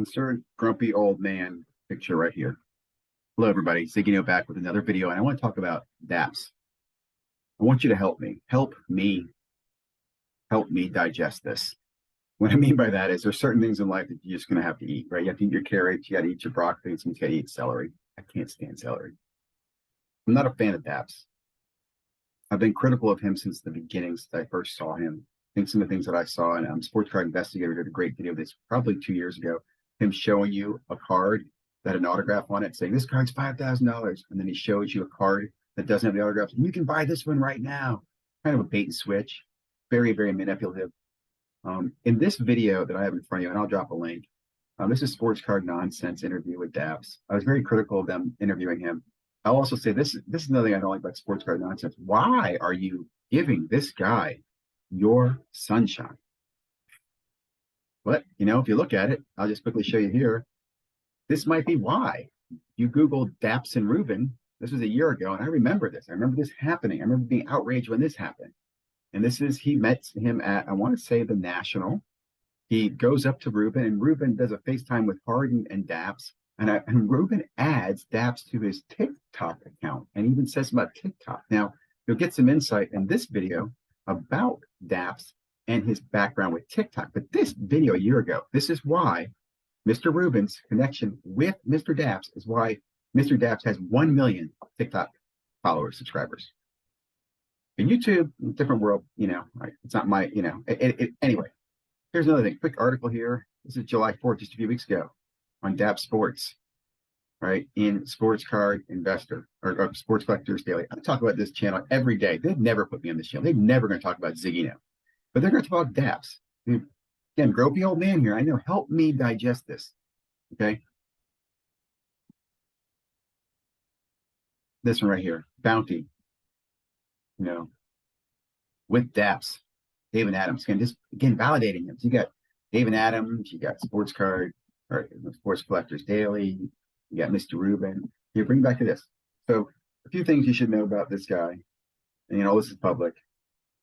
Insert grumpy old man picture right here. Hello, everybody. ZiggyNo back with another video, and I want to talk about Dappz. I want you to help me. Help me digest this. What I mean by that is there's certain things in life that you're just going to have to eat, right? You have to eat your carrots, you got to eat your broccoli, and you got to eat celery. I can't stand celery. I'm not a fan of Dappz. I've been critical of him since the beginning, since I first saw him. I think some of the things that I saw, and Sports Card Investigator did a great video of this probably 2 years ago, him showing you a card that had an autograph on it saying, this card's $5,000. And then he shows you a card that doesn't have the autograph. And you can buy this one right now. Kind of a bait and switch. Very, very manipulative. In this video that I have in front of you, and I'll drop a link, this is Sports Card Nonsense interview with Dappz. I was very critical of them interviewing him. I'll also say this is another thing I don't like about Sports Card Nonsense. Why are you giving this guy your sunshine? But, if you look at it, I'll just quickly show you here. This might be why. You Google Dappz and Reubens. This was a year ago, and I remember this. I remember this happening. I remember being outraged when this happened. And this is, he met him at, I want to say, the National. He goes up to Reubens, and Reubens does a FaceTime with Harden and Dappz. And Reubens adds Dappz to his TikTok account and even says about TikTok. Now, you'll get some insight in this video about Dappz and his background with TikTok. But this video a year ago, this is why Mr. Reubens' connection with Mr. Dappz is why Mr. Dappz has 1 million TikTok followers, subscribers. In YouTube, different world, right? It's not my, anyway, here's another thing. Quick article here. This is July 4th, just a few weeks ago on Dappz Sports, right? In Sports Card Investor or Sports Collectors Daily. I talk about this channel every day. They'd never put me on this channel. They're never going to talk about ZiggyNo, but they're going to talk about Dappz. Again, gropey old man here. I know. Help me digest this. Okay. This one right here, Bounty. With Dappz, David Adams. Again, validating him. So you got David Adams. You got Sports Card or Sports Collectors Daily. You got Mr. Reubens. Here, bring back to this. So a few things you should know about this guy. And, this is public.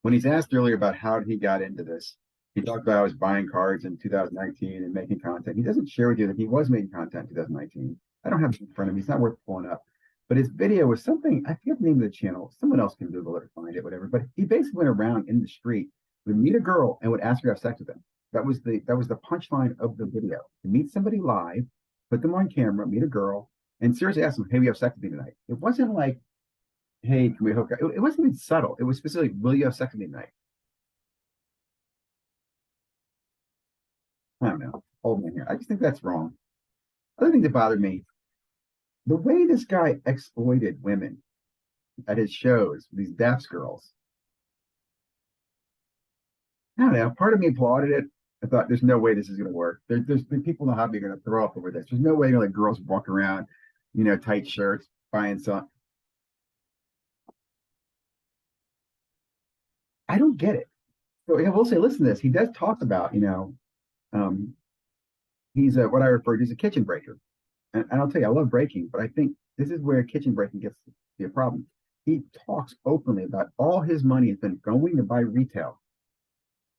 When he's asked earlier about how he got into this, he talked about how he was buying cards in 2019 and making content. He doesn't share with you that he was making content in 2019. I don't have it in front of me. It's not worth pulling up. But his video was something, I forget the name of the channel. Someone else can Google it or find it, whatever. But he basically went around in the street, would meet a girl and would ask her to have sex with him. That was the punchline of the video. To meet somebody live, put them on camera, meet a girl, and seriously ask them, hey, we have sex with me tonight. It wasn't like, hey, can we hook up? It wasn't even subtle. It was specifically, will you have sex with me tonight? I don't know. Old man here. I just think that's wrong. Other thing that bothered me, the way this guy exploited women at his shows, these Dappz girls. I don't know. Part of me applauded it. I thought, there's no way this is going to work. There's people in the hobby are going to throw up over this. There's no way you're like girls walk around, tight shirts, buying something. I don't get it. So I will say, listen to this. He does talk about, he's what I refer to as a kitchen breaker. And I'll tell you, I love breaking, but I think this is where kitchen breaking gets to be a problem. He talks openly about all his money has been going to buy retail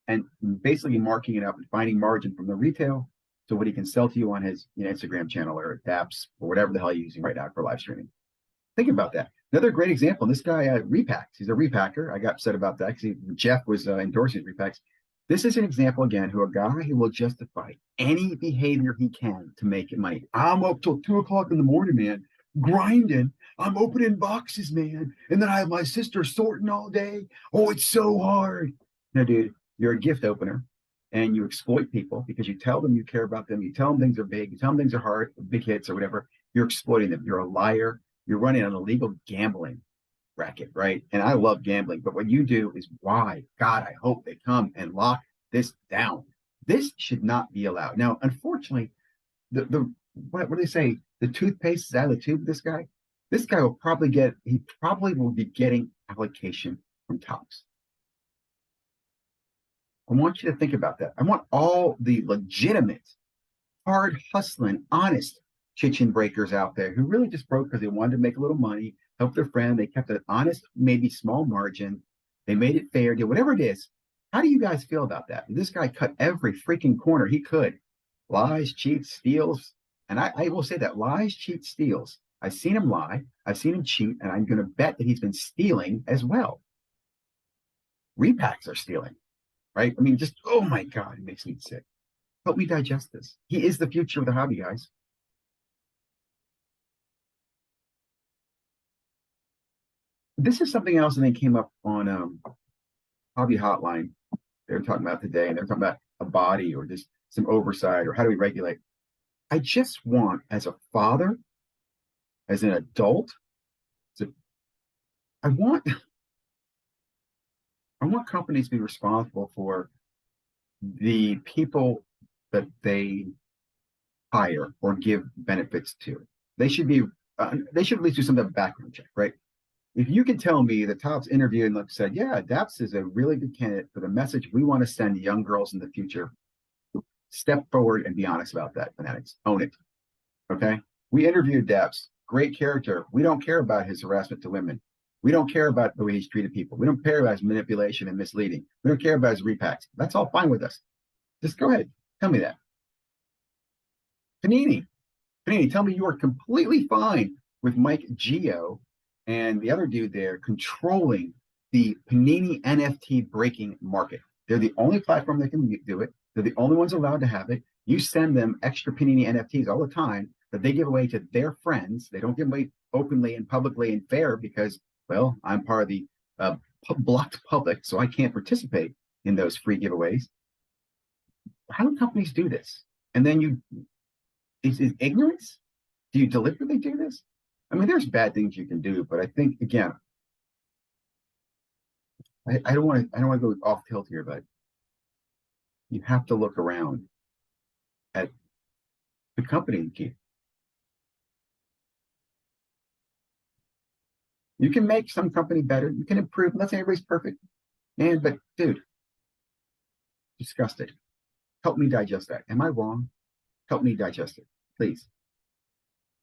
and basically marking it up and finding margin from the retail to what he can sell to you on his Instagram channel or Dappz or whatever the hell you're using right now for live streaming. Think about that. Another great example, this guy repacks. He's a repacker. I got upset about that because Jeff was endorsing repacks. This is an example, again, a guy who will justify any behavior he can to make money. I'm up till 2 o'clock in the morning, man, grinding. I'm opening boxes, man. And then I have my sister sorting all day. Oh, it's so hard. No, dude, you're a gift opener and you exploit people because you tell them you care about them. You tell them things are big. You tell them things are hard, big hits or whatever. You're exploiting them. You're a liar. You're running an illegal gambling racket, right? And I love gambling, but what you do is why? God, I hope they come and lock this down. This should not be allowed. Now, unfortunately, what do they say? The toothpaste is out of the tube. This guy will probably will be getting allocation from Dappz. I want you to think about that. I want all the legitimate, hard hustling, honest kitchen breakers out there who really just broke because they wanted to make a little money, help their friend. They kept an honest, maybe small margin. They made it fair, did whatever it is. How do you guys feel about that? This guy cut every freaking corner he could Lies, cheats, steals. And I will say that lies, cheats, steals. I've seen him lie, I've seen him cheat, and I'm going to bet that he's been stealing as well. Repacks are stealing, right? I mean, just, oh my God, it makes me sick. Help me digest this. He is the future of the hobby, guys. This is something else, and they came up on Hobby Hotline. They were talking about today, and they were talking about a body or just some oversight or how do we regulate. I just want, as a father, as an adult, to, I want I want companies to be responsible for the people that they hire or give benefits to. They should at least do some of the background check, right? If you can tell me the Dappz interviewed and said, yeah, Dappz is a really good candidate for the message we want to send young girls in the future, step forward and be honest about that, fanatics. Own it. Okay. We interviewed Dappz. Great character. We don't care about his harassment to women. We don't care about the way he's treated people. We don't care about his manipulation and misleading. We don't care about his repacks. That's all fine with us. Just go ahead. Tell me that. Panini. Panini, tell me you are completely fine with Mike Geo and the other dude there controlling the Panini NFT breaking market. They're the only platform that can do it. They're the only ones allowed to have it. You send them extra Panini NFTs all the time that they give away to their friends. They don't give away openly and publicly and fair because, well, I'm part of the blocked public, so I can't participate in those free giveaways. How do companies do this? And then is ignorance? Do you deliberately do this? I mean, there's bad things you can do, but I think again, I don't want to go off tilt here, but you have to look around at the company you keep. You can make some company better. You can improve. Let's say everybody's perfect. Man, but dude, disgusted. Help me digest that. Am I wrong? Help me digest it, please.